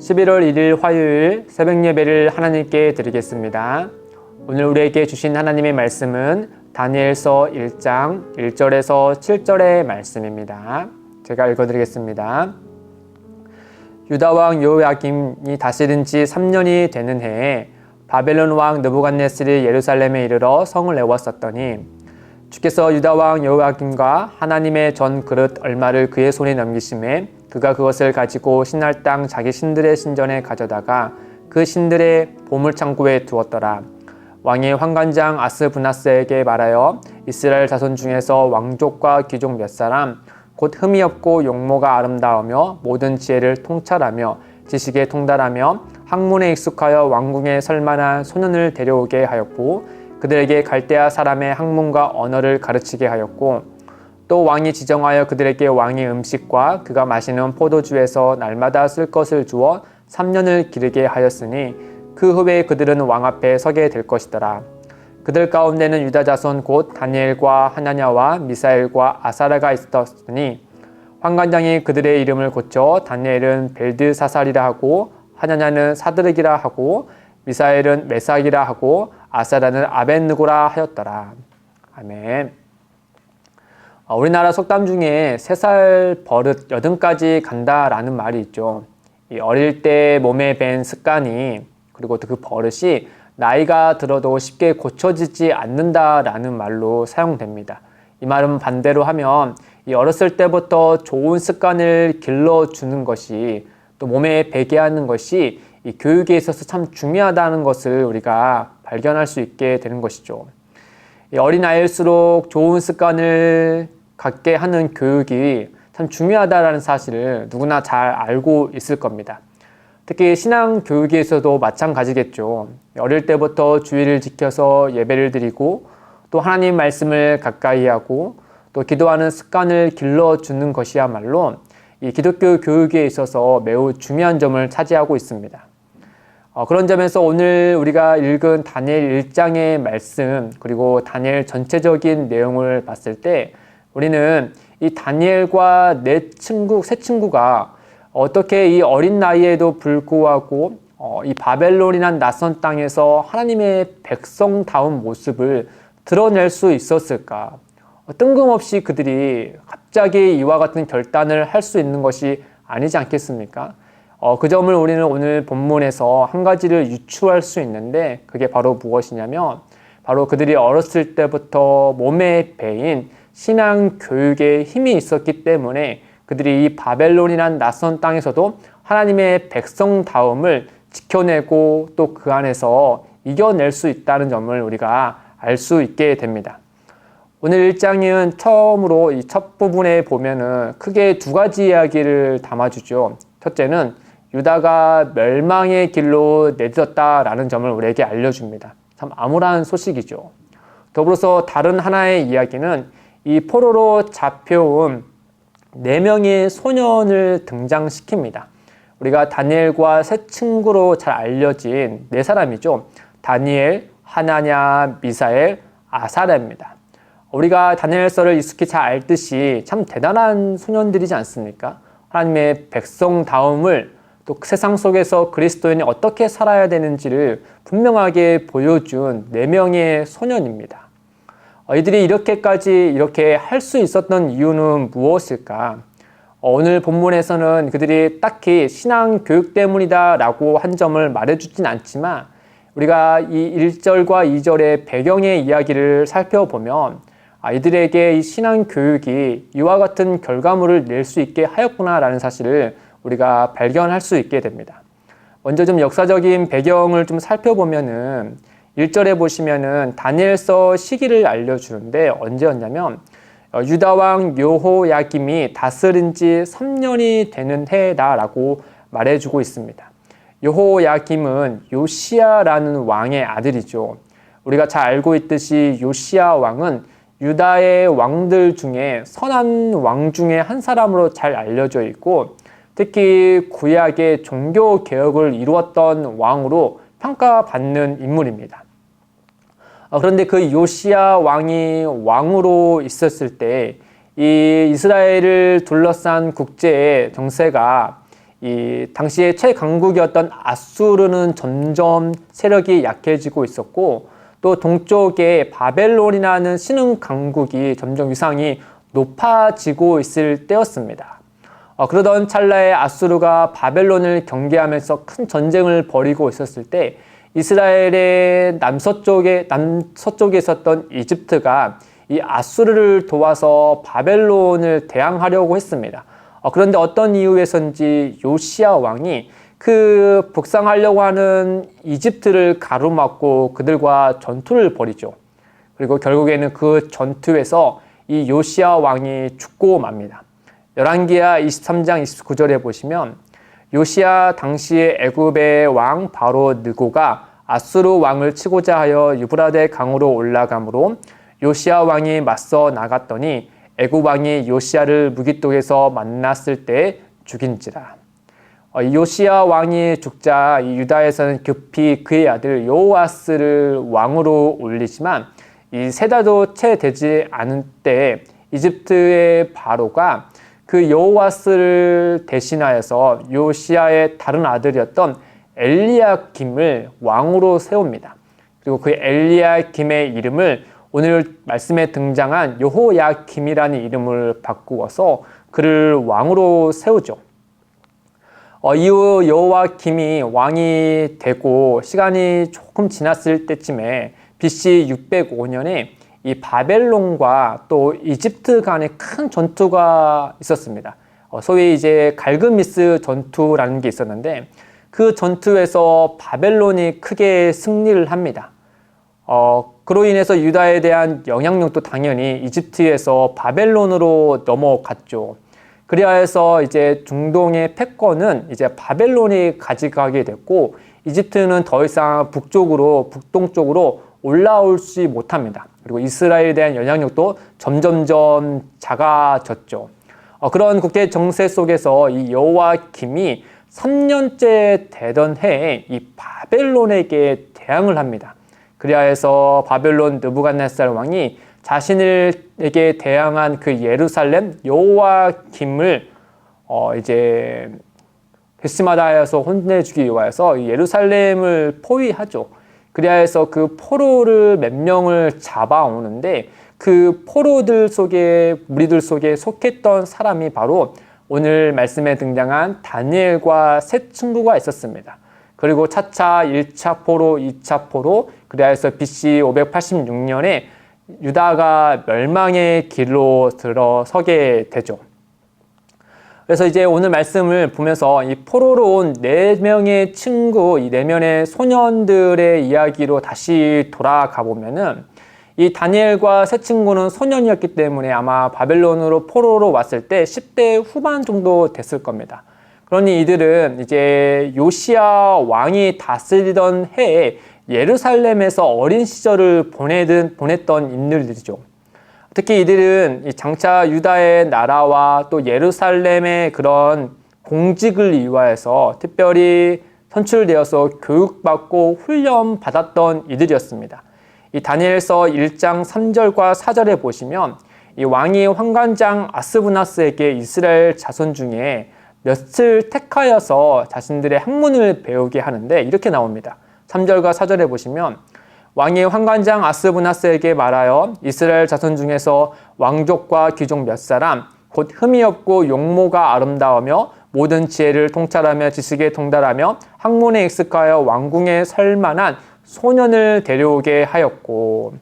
11월 1일 화요일 새벽 예배를 하나님께 드리겠습니다. 오늘 우리에게 주신 하나님의 말씀은 다니엘서 1장 1절에서 7절의 말씀입니다. 제가 읽어드리겠습니다. 유다 왕 여호야김이 다스린 지 3년이 되는 해에 바벨론 왕 느부갓네살이 예루살렘에 이르러 성을 내왔었더니 주께서 유다 왕 여호야김과 하나님의 전 그릇 얼마를 그의 손에 넘기심에 그가 그것을 가지고 신할 땅 자기 신들의 신전에 가져다가 그 신들의 보물창고에 두었더라. 왕이 환관장 아스브나스에게 말하여 이스라엘 자손 중에서 왕족과 귀족 몇 사람 곧 흠이 없고 용모가 아름다우며 모든 지혜를 통찰하며 지식에 통달하며 학문에 익숙하여 왕궁에 설 만한 소년을 데려오게 하였고 그들에게 갈대아 사람의 학문과 언어를 가르치게 하였고 또 왕이 지정하여 그들에게 왕의 음식과 그가 마시는 포도주에서 날마다 쓸 것을 주어 3년을 기르게 하였으니 그 후에 그들은 왕 앞에 서게 될 것이더라. 그들 가운데는 유다 자손 곧 다니엘과 하나냐와 미사엘과 아사랴가 있었으니 환관장이 그들의 이름을 고쳐 다니엘은 벨드사살이라 하고 하나냐는 사드락이라 하고 미사엘은 메삭이라 하고 아사랴는 아벳느고라 하였더라. 아멘. 우리나라 속담 중에 3살 버릇 8까지 간다라는 말이 있죠. 이 어릴 때 몸에 밴 습관이 그리고 그 버릇이 나이가 들어도 쉽게 고쳐지지 않는다라는 말로 사용됩니다. 이 말은 반대로 하면 이 어렸을 때부터 좋은 습관을 길러주는 것이 또 몸에 배게 하는 것이 이 교육에 있어서 참 중요하다는 것을 우리가 발견할 수 있게 되는 것이죠. 이 어린아이일수록 좋은 습관을 갖게 하는 교육이 참 중요하다는 사실을 누구나 잘 알고 있을 겁니다. 특히 신앙 교육에서도 마찬가지겠죠. 어릴 때부터 주의를 지켜서 예배를 드리고 또 하나님 말씀을 가까이 하고 또 기도하는 습관을 길러주는 것이야말로 이 기독교 교육에 있어서 매우 중요한 점을 차지하고 있습니다. 그런 점에서 오늘 우리가 읽은 다니엘 1장의 말씀 그리고 다니엘 전체적인 내용을 봤을 때 우리는 이 다니엘과 세 친구가 어떻게 이 어린 나이에도 불구하고 이 바벨론이란 낯선 땅에서 하나님의 백성다운 모습을 드러낼 수 있었을까? 뜬금없이 그들이 갑자기 이와 같은 결단을 할 수 있는 것이 아니지 않겠습니까? 그 점을 우리는 오늘 본문에서 한 가지를 유추할 수 있는데 그게 바로 무엇이냐면 바로 그들이 어렸을 때부터 몸에 배인 신앙 교육에 힘이 있었기 때문에 그들이 이 바벨론이란 낯선 땅에서도 하나님의 백성다움을 지켜내고 또 그 안에서 이겨낼 수 있다는 점을 우리가 알 수 있게 됩니다. 오늘 1장은 처음으로 이 첫 부분에 보면은 크게 2가지 이야기를 담아주죠. 첫째는 유다가 멸망의 길로 내딛었다라는 점을 우리에게 알려줍니다. 참 암울한 소식이죠. 더불어서 다른 하나의 이야기는 이 포로로 잡혀온 4명의 소년을 등장시킵니다. 우리가 다니엘과 세 친구로 잘 알려진 4사람이죠. 다니엘, 하나냐, 미사엘, 아사랴입니다. 우리가 다니엘서를 익숙히 잘 알듯이 참 대단한 소년들이지 않습니까? 하나님의 백성다움을 또 세상 속에서 그리스도인이 어떻게 살아야 되는지를 분명하게 보여준 4명의 소년입니다. 이들이 이렇게 할 수 있었던 이유는 무엇일까? 오늘 본문에서는 그들이 딱히 신앙 교육 때문이다라고 한 점을 말해주진 않지만 우리가 이 1절과 2절의 배경의 이야기를 살펴보면 이들에게 이 신앙 교육이 이와 같은 결과물을 낼 수 있게 하였구나라는 사실을 우리가 발견할 수 있게 됩니다. 먼저 좀 역사적인 배경을 좀 살펴보면은 1절에 보시면은 다니엘서 시기를 알려주는데 언제였냐면 유다 왕 여호야김이 다스린 지 3년이 되는 해다라고 말해주고 있습니다. 여호야김은 요시야라는 왕의 아들이죠. 우리가 잘 알고 있듯이 요시야 왕은 유다의 왕들 중에 선한 왕 중에 한 사람으로 잘 알려져 있고 특히 구약의 종교 개혁을 이루었던 왕으로 평가받는 인물입니다. 그런데 그 요시야 왕이 왕으로 있었을 때 이 이스라엘을 둘러싼 국제의 정세가 이 당시에 최강국이었던 아수르는 점점 세력이 약해지고 있었고, 또 동쪽에 바벨론이라는 신흥 강국이 점점 위상이 높아지고 있을 때였습니다. 그러던 찰나에 아수르가 바벨론을 경계하면서 큰 전쟁을 벌이고 있었을 때 이스라엘의 남서쪽에 있었던 이집트가 이 아수르를 도와서 바벨론을 대항하려고 했습니다. 그런데 어떤 이유에선지 요시야 왕이 그 북상하려고 하는 이집트를 가로막고 그들과 전투를 벌이죠. 그리고 결국에는 그 전투에서 이 요시야 왕이 죽고 맙니다. 열왕기하 23장 29절에 보시면 요시야 당시의 애굽의 왕 바로 느고가 아수르 왕을 치고자 하여 유브라데 강으로 올라가므로 요시야 왕이 맞서 나갔더니 애굽 왕이 요시야를 무기독에서 만났을 때 죽인지라. 요시야 왕이 죽자 유다에서는 급히 그의 아들 여호아스를 왕으로 올리지만 이 세 달도 채 되지 않은 때에 이집트의 바로가 그 여호아스를 대신하여서 요시야의 다른 아들이었던 엘리야김을 왕으로 세웁니다. 그리고 그 엘리야김의 이름을 오늘 말씀에 등장한 여호야김이라는 이름을 바꾸어서 그를 왕으로 세우죠. 이후 여호야김이 왕이 되고 시간이 조금 지났을 때쯤에 BC 605년에 이 바벨론과 또 이집트 간에 큰 전투가 있었습니다. 소위 이제 갈그미스 전투라는 게 있었는데 그 전투에서 바벨론이 크게 승리를 합니다. 그로 인해서 유다에 대한 영향력도 당연히 이집트에서 바벨론으로 넘어갔죠. 그리하여서 이제 중동의 패권은 이제 바벨론이 가져가게 됐고 이집트는 더 이상 북동쪽으로 올라올 수 못합니다. 그리고 이스라엘에 대한 영향력도 점점점 작아졌죠. 그런 국제 정세 속에서 이 여호야김이 3년째 되던 해에 이 바벨론에게 대항을 합니다. 그리하여서 바벨론 느부갓네살 왕이 자신에게 대항한 그 예루살렘 여호야김을 이제 괘씸하다하여서 혼내주기 위하여서 예루살렘을 포위하죠. 그리하여서 그 포로를 몇 명을 잡아오는데 그 포로들 속에 무리들 속에 속했던 사람이 바로 오늘 말씀에 등장한 다니엘과 세 친구가 있었습니다. 그리고 차차 1차 포로, 2차 포로, 그리하여서 BC 586년에 유다가 멸망의 길로 들어서게 되죠. 그래서 이제 오늘 말씀을 보면서 이 포로로 온 4명의 친구, 이 4명의 소년들의 이야기로 다시 돌아가 보면은 이 다니엘과 세 친구는 소년이었기 때문에 아마 바벨론으로 포로로 왔을 때 10대 후반 정도 됐을 겁니다. 그러니 이들은 이제 요시야 왕이 다스리던 해에 예루살렘에서 어린 시절을 보냈던 인물들이죠. 특히 이들은 장차 유다의 나라와 또 예루살렘의 그런 공직을 위하여서 특별히 선출되어서 교육받고 훈련받았던 이들이었습니다. 이 다니엘서 1장 3절과 4절에 보시면 이 왕이 환관장 아스브나스에게 이스라엘 자손 중에 몇을 택하여서 자신들의 학문을 배우게 하는데 이렇게 나옵니다. 3절과 4절에 보시면 왕이 환관장 아스브나스에게 말하여 이스라엘 자손 중에서 왕족과 귀족 몇 사람 곧 흠이 없고 용모가 아름다우며 모든 지혜를 통찰하며 지식에 통달하며 학문에 익숙하여 왕궁에 설 만한 소년을 데려오게 하였고,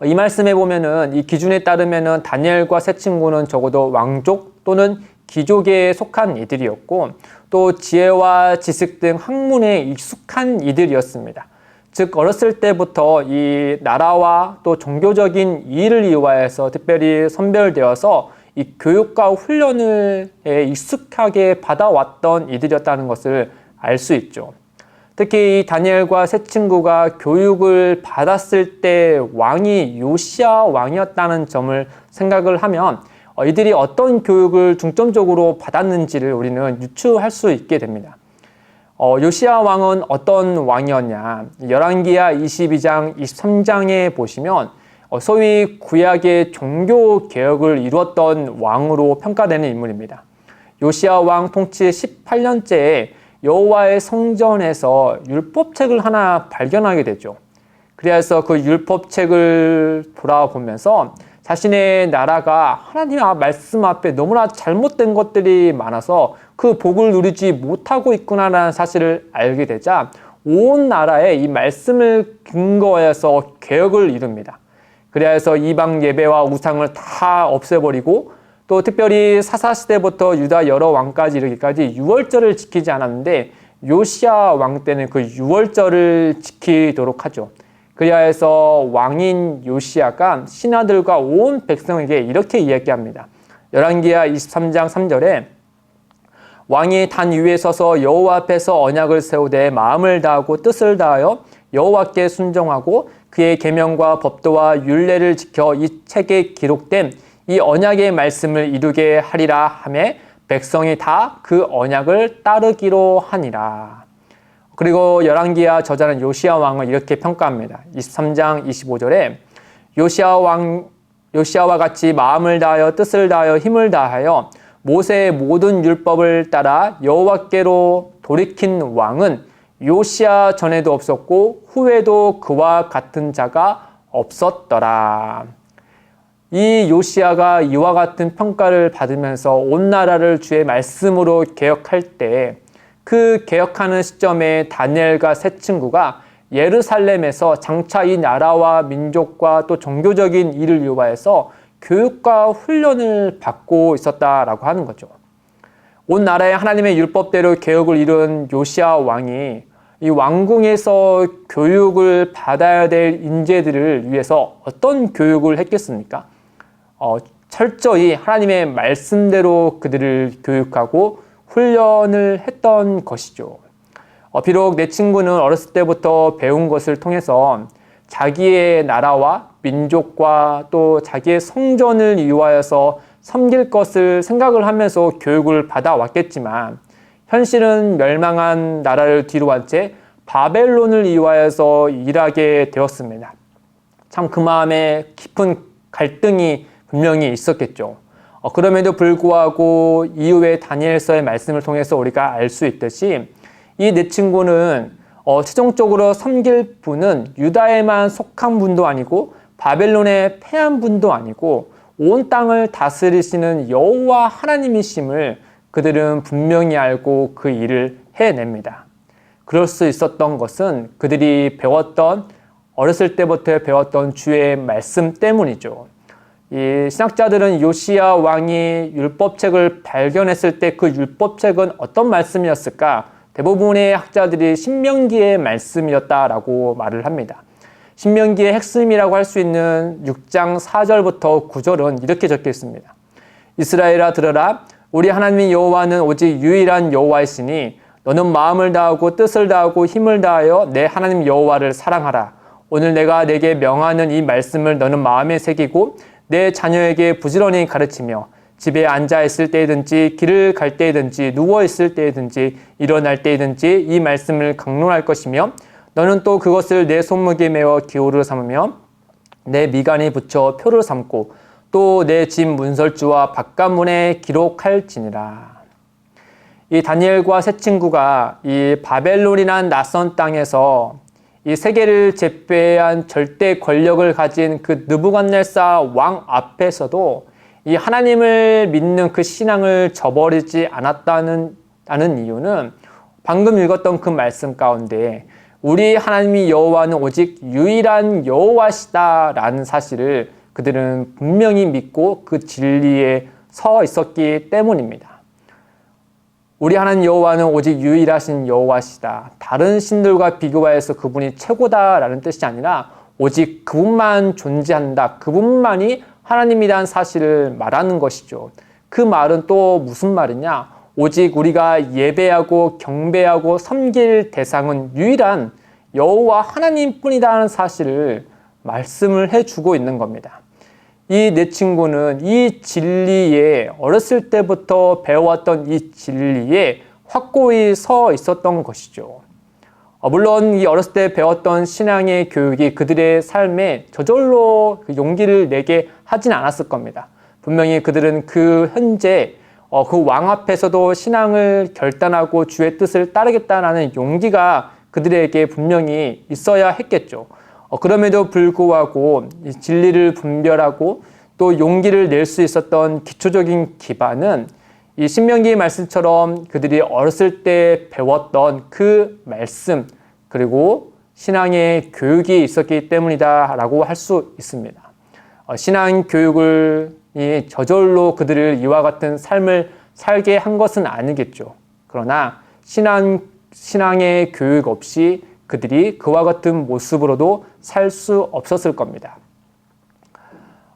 이 말씀에 보면은 이 기준에 따르면은 다니엘과 세 친구는 적어도 왕족 또는 귀족에 속한 이들이었고 또 지혜와 지식 등 학문에 익숙한 이들이었습니다. 즉 어렸을 때부터 이 나라와 또 종교적인 이의를 위하여서 특별히 선별되어서 이 교육과 훈련을 익숙하게 받아왔던 이들이었다는 것을 알 수 있죠. 특히 이 다니엘과 세 친구가 교육을 받았을 때 왕이 요시야 왕이었다는 점을 생각을 하면 이들이 어떤 교육을 중점적으로 받았는지를 우리는 유추할 수 있게 됩니다. 요시야 왕은 어떤 왕이었냐? 열왕기하 22장, 23장에 보시면 소위 구약의 종교 개혁을 이루었던 왕으로 평가되는 인물입니다. 요시야 왕 통치 18년째에 여호와의 성전에서 율법책을 하나 발견하게 되죠. 그래서 그 율법책을 돌아보면서 자신의 나라가 하나님의 말씀 앞에 너무나 잘못된 것들이 많아서 그 복을 누리지 못하고 있구나라는 사실을 알게 되자 온 나라에 이 말씀을 근거해서 개혁을 이룹니다. 그래서 이방 예배와 우상을 다 없애버리고 또 특별히 사사시대부터 유다 여러 왕까지 이르기까지 유월절을 지키지 않았는데 요시야 왕 때는 그 유월절을 지키도록 하죠. 그리하여서 왕인 요시야가 신하들과 온 백성에게 이렇게 이야기합니다. 열왕기하 23장 3절에 왕이 단 위에 서서 여호와 앞에서 언약을 세우되 마음을 다하고 뜻을 다하여 여호와께 순종하고 그의 계명과 법도와 율례를 지켜 이 책에 기록된 이 언약의 말씀을 이루게 하리라 하매 백성이 다 그 언약을 따르기로 하니라. 그리고 열왕기하 저자는 요시야 왕을 이렇게 평가합니다. 23장 25절에 요시야와 같이 마음을 다하여 뜻을 다하여 힘을 다하여 모세의 모든 율법을 따라 여호와께로 돌이킨 왕은 요시야 전에도 없었고 후에도 그와 같은 자가 없었더라. 이 요시야가 이와 같은 평가를 받으면서 온 나라를 주의 말씀으로 개혁할 때 그 개혁하는 시점에 다니엘과 세 친구가 예루살렘에서 장차 이 나라와 민족과 또 종교적인 일을 위하여서 교육과 훈련을 받고 있었다라고 하는 거죠. 온 나라에 하나님의 율법대로 개혁을 이룬 요시야 왕이 이 왕궁에서 교육을 받아야 될 인재들을 위해서 어떤 교육을 했겠습니까? 철저히 하나님의 말씀대로 그들을 교육하고 훈련을 했던 것이죠. 비록 내 친구는 어렸을 때부터 배운 것을 통해서 자기의 나라와 민족과 또 자기의 성전을 위하여서 섬길 것을 생각을 하면서 교육을 받아왔겠지만 현실은 멸망한 나라를 뒤로한 채 바벨론을 위하여서 일하게 되었습니다. 참 그 마음에 깊은 갈등이 분명히 있었겠죠. 그럼에도 불구하고 이후에 다니엘서의 말씀을 통해서 우리가 알 수 있듯이 이 네 친구는 최종적으로 섬길 분은 유다에만 속한 분도 아니고 바벨론에 패한 분도 아니고 온 땅을 다스리시는 여호와 하나님이심을 그들은 분명히 알고 그 일을 해냅니다. 그럴 수 있었던 것은 그들이 어렸을 때부터 배웠던 주의 말씀 때문이죠. 이 신학자들은 요시야 왕이 율법책을 발견했을 때 그 율법책은 어떤 말씀이었을까? 대부분의 학자들이 신명기의 말씀이었다라고 말을 합니다. 신명기의 핵심이라고 할 수 있는 6장 4절부터 9절은 이렇게 적혀 있습니다. 이스라엘아 들으라, 우리 하나님 여호와는 오직 유일한 여호와이시니 너는 마음을 다하고 뜻을 다하고 힘을 다하여 내 하나님 여호와를 사랑하라. 오늘 내가 내게 명하는 이 말씀을 너는 마음에 새기고 내 자녀에게 부지런히 가르치며 집에 앉아 있을 때든지 길을 갈 때든지 누워 있을 때든지 일어날 때든지 이 말씀을 강론할 것이며 너는 또 그것을 내 손목에 메어 기호를 삼으며 내 미간에 붙여 표를 삼고 또 내 집 문설주와 바깥문에 기록할지니라. 이 다니엘과 세 친구가 이 바벨론이란 낯선 땅에서 이 세계를 제패한 절대 권력을 가진 그 느부갓네살 왕 앞에서도 이 하나님을 믿는 그 신앙을 저버리지 않았다는 이유는 방금 읽었던 그 말씀 가운데 우리 하나님이 여호와는 오직 유일한 여호와시다라는 사실을 그들은 분명히 믿고 그 진리에 서 있었기 때문입니다. 우리 하나님 여호와는 오직 유일하신 여호와시다. 다른 신들과 비교하여서 그분이 최고다라는 뜻이 아니라 오직 그분만 존재한다. 그분만이 하나님이라는 사실을 말하는 것이죠. 그 말은 또 무슨 말이냐? 오직 우리가 예배하고 경배하고 섬길 대상은 유일한 여호와 하나님뿐이라는 사실을 말씀을 해주고 있는 겁니다. 이 네 친구는 이 진리에 어렸을 때부터 배워왔던 이 진리에 확고히 서 있었던 것이죠. 물론 이 어렸을 때 배웠던 신앙의 교육이 그들의 삶에 저절로 그 용기를 내게 하진 않았을 겁니다. 분명히 그들은 그 현재 그 왕 앞에서도 신앙을 결단하고 주의 뜻을 따르겠다라는 용기가 그들에게 분명히 있어야 했겠죠. 그럼에도 불구하고 이 진리를 분별하고 또 용기를 낼 수 있었던 기초적인 기반은 이 신명기 말씀처럼 그들이 어렸을 때 배웠던 그 말씀 그리고 신앙의 교육이 있었기 때문이다라고 할 수 있습니다. 신앙 교육을 저절로 그들을 이와 같은 삶을 살게 한 것은 아니겠죠. 그러나 신앙의 교육 없이 그들이 그와 같은 모습으로도 살 수 없었을 겁니다.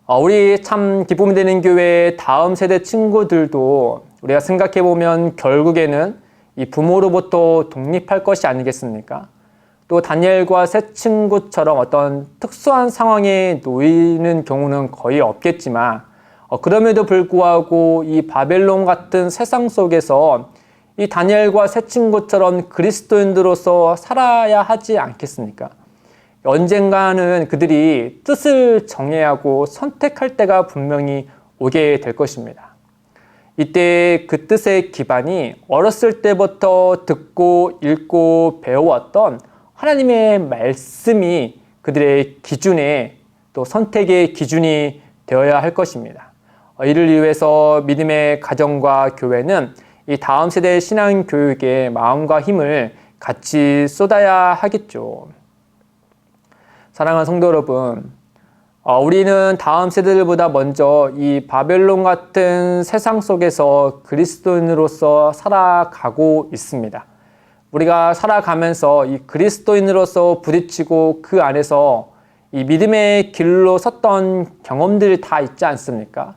우리 참 기쁨이 되는 교회 다음 세대 친구들도 우리가 생각해 보면 결국에는 이 부모로부터 독립할 것이 아니겠습니까? 또 다니엘과 세 친구처럼 어떤 특수한 상황에 놓이는 경우는 거의 없겠지만 그럼에도 불구하고 이 바벨론 같은 세상 속에서 이 다니엘과 세 친구처럼 그리스도인들로서 살아야 하지 않겠습니까? 언젠가는 그들이 뜻을 정해야 하고 선택할 때가 분명히 오게 될 것입니다. 이때 그 뜻의 기반이 어렸을 때부터 듣고 읽고 배워왔던 하나님의 말씀이 그들의 기준에 또 선택의 기준이 되어야 할 것입니다. 이를 위해서 믿음의 가정과 교회는 이 다음 세대 신앙 교육에 마음과 힘을 같이 쏟아야 하겠죠. 사랑하는 성도 여러분, 우리는 다음 세대들보다 먼저 이 바벨론 같은 세상 속에서 그리스도인으로서 살아가고 있습니다. 우리가 살아가면서 이 그리스도인으로서 부딪히고 그 안에서 이 믿음의 길로 섰던 경험들이 다 있지 않습니까?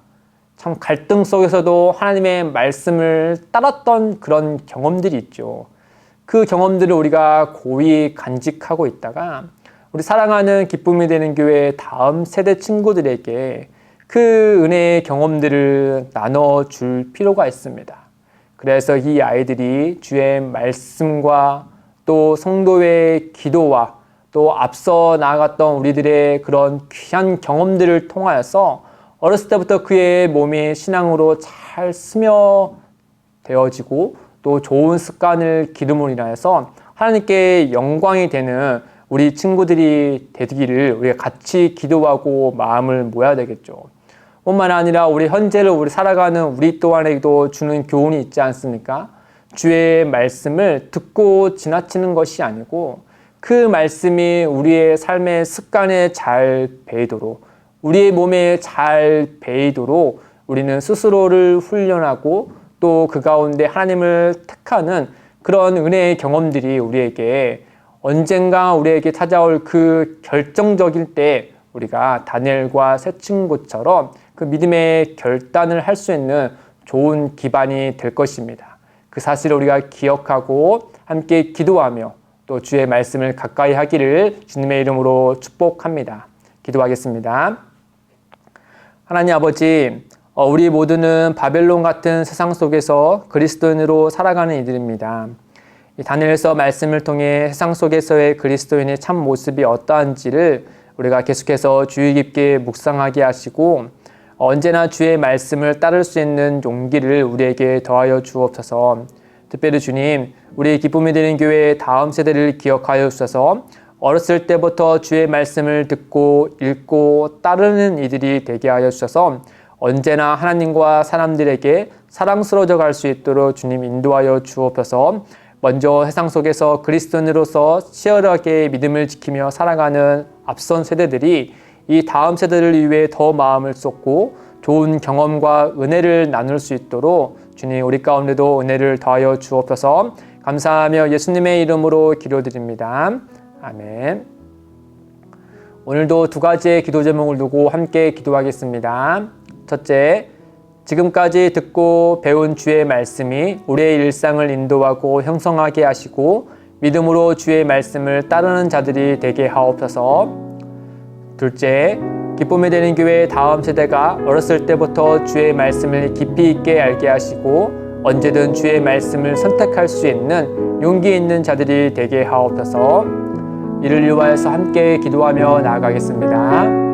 참 갈등 속에서도 하나님의 말씀을 따랐던 그런 경험들이 있죠. 그 경험들을 우리가 고이 간직하고 있다가 우리 사랑하는 기쁨이 되는 교회 다음 세대 친구들에게 그 은혜의 경험들을 나눠줄 필요가 있습니다. 그래서 이 아이들이 주의 말씀과 또 성도의 기도와 또 앞서 나아갔던 우리들의 그런 귀한 경험들을 통하여서 어렸을 때부터 그의 몸이 신앙으로 잘 스며되어지고 또 좋은 습관을 기름으로 인하여서 하나님께 영광이 되는 우리 친구들이 되기를 우리가 같이 기도하고 마음을 모아야 되겠죠. 뿐만 아니라 우리 현재를 우리 살아가는 우리 또한에게도 주는 교훈이 있지 않습니까? 주의 말씀을 듣고 지나치는 것이 아니고 그 말씀이 우리의 삶의 습관에 잘 배이도록 우리의 몸에 잘 배이도록 우리는 스스로를 훈련하고 또 그 가운데 하나님을 택하는 그런 은혜의 경험들이 우리에게 언젠가 우리에게 찾아올 그 결정적일 때 우리가 다니엘과 세 친구처럼 그 믿음의 결단을 할 수 있는 좋은 기반이 될 것입니다. 그 사실을 우리가 기억하고 함께 기도하며 또 주의 말씀을 가까이 하기를 주님의 이름으로 축복합니다. 기도하겠습니다. 하나님 아버지, 우리 모두는 바벨론 같은 세상 속에서 그리스도인으로 살아가는 이들입니다. 다니엘서 말씀을 통해 세상 속에서의 그리스도인의 참 모습이 어떠한지를 우리가 계속해서 주의 깊게 묵상하게 하시고 언제나 주의 말씀을 따를 수 있는 용기를 우리에게 더하여 주옵소서. 특별히 주님, 우리 기쁨이 되는 교회의 다음 세대를 기억하여 주셔서 어렸을 때부터 주의 말씀을 듣고 읽고 따르는 이들이 되게 하여 주셔서 언제나 하나님과 사람들에게 사랑스러워져 갈 수 있도록 주님 인도하여 주옵소서. 먼저 세상 속에서 그리스도인으로서 치열하게 믿음을 지키며 살아가는 앞선 세대들이 이 다음 세대를 위해 더 마음을 쏟고 좋은 경험과 은혜를 나눌 수 있도록 주님 우리 가운데도 은혜를 더하여 주옵소서. 감사하며 예수님의 이름으로 기도드립니다. 아멘. 오늘도 두 가지의 기도 제목을 두고 함께 기도하겠습니다. 첫째, 지금까지 듣고 배운 주의 말씀이 우리의 일상을 인도하고 형성하게 하시고 믿음으로 주의 말씀을 따르는 자들이 되게 하옵소서. 둘째, 기쁨이 되는 교회의 다음 세대가 어렸을 때부터 주의 말씀을 깊이 있게 알게 하시고 언제든 주의 말씀을 선택할 수 있는 용기 있는 자들이 되게 하옵소서. 이를 위하여서 함께 기도하며 나아가겠습니다.